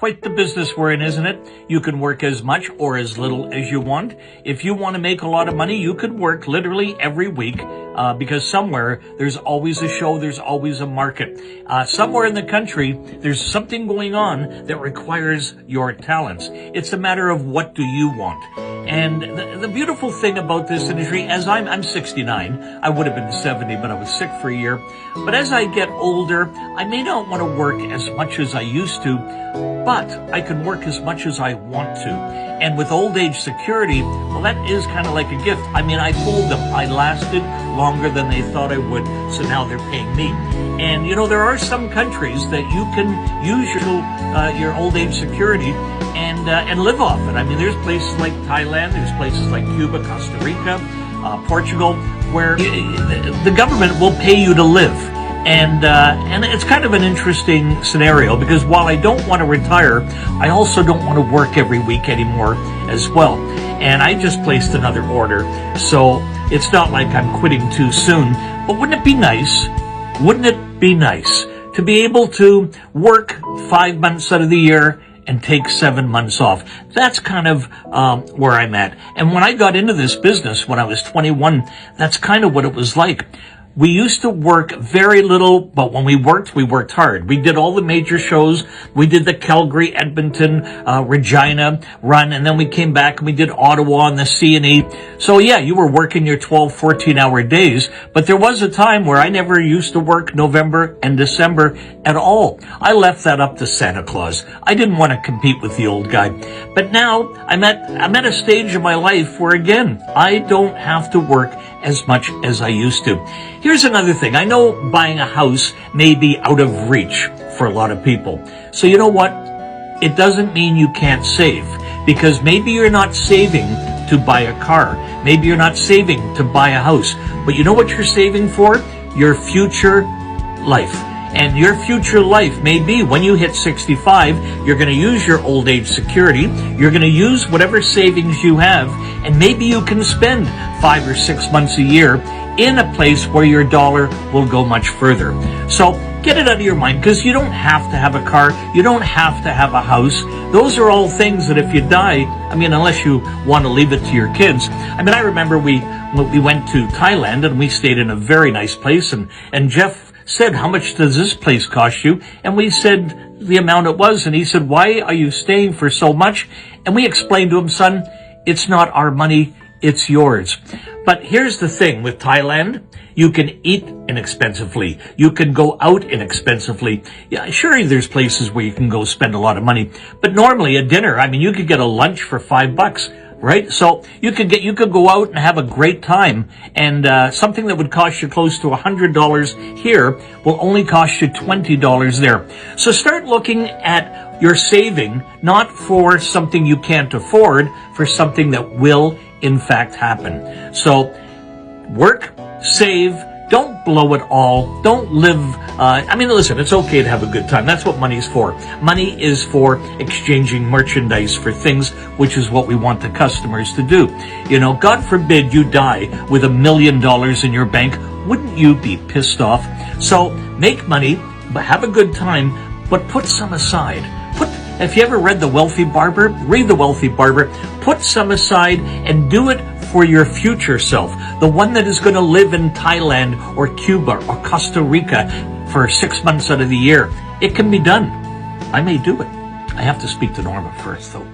Quite the business we're in, isn't it? You can work as much or as little as you want. If you want to make a lot of money, you could work literally every week because somewhere there's always a show, there's always a market. Somewhere in the country, there's something going on that requires your talents. It's a matter of what do you want. And the beautiful thing about this industry, as I'm 69, I would have been 70, but I was sick for a year. But as I get older, I may not want to work as much as I used to, but I can work as much as I want to. And with old age security, well, that is kind of like a gift. I mean, I told them I lasted longer than they thought I would, so now they're paying me. And, you know, there are some countries that you can use your old age security and live off it. I mean, there's places like Thailand, there's places like Cuba, Costa Rica, Portugal, where the government will pay you to live. And it's kind of an interesting scenario because while I don't want to retire, I also don't want to work every week anymore as well. And I just placed another order, so it's not like I'm quitting too soon. But wouldn't it be nice? Wouldn't it be nice to be able to work 5 months out of the year and take 7 months off? That's kind of where I'm at. And when I got into this business when I was 21, that's kind of what it was like. We used to work very little, but when we worked hard. We did all the major shows. We did the Calgary, Edmonton, Regina run, and then we came back and we did Ottawa and the C&E. So yeah, you were working your 12, 14-hour days, but there was a time where I never used to work November and December at all. I left that up to Santa Claus. I didn't want to compete with the old guy. But now I'm at a stage in my life where, again, I don't have to work as much as I used to. Here's another thing. I know buying a house may be out of reach for a lot of people. So you know what? It doesn't mean you can't save, because maybe you're not saving to buy a car. Maybe you're not saving to buy a house. But you know what you're saving for? Your future life. And your future life may be when you hit 65, you're going to use your old age security. You're going to use whatever savings you have, and maybe you can spend 5 or 6 months a year in a place where your dollar will go much further. So get it out of your mind, because you don't have to have a car. You don't have to have a house. Those are all things that if you die, I mean, unless you want to leave it to your kids. I mean, I remember we went to Thailand and we stayed in a very nice place, and Jeff said, "How much does this place cost you?" And we said the amount it was, and he said, "Why are you staying for so much?" And we explained to him, "Son, it's not our money, it's yours." But here's the thing with Thailand. You can eat inexpensively. You can go out inexpensively. Yeah, sure, there's places where you can go spend a lot of money. But normally a dinner, I mean, you could get a lunch for $5. Right? So you could go out and have a great time, and something that would cost you close to $100 here will only cost you $20 there. So start looking at your saving, not for something you can't afford, for something that will in fact happen. So work, save, don't blow it all. Don't live, I mean, listen, it's okay to have a good time. That's what money's for. Money is for exchanging merchandise for things, which is what we want the customers to do. You know, God forbid you die with $1 million in your bank. Wouldn't you be pissed off? So make money, but have a good time, but put some aside. If you ever read The Wealthy Barber, read The Wealthy Barber. Put some aside and do it for your future self, the one that is going to live in Thailand or Cuba or Costa Rica for 6 months out of the year. It can be done. I may do it. I have to speak to Norma first, though.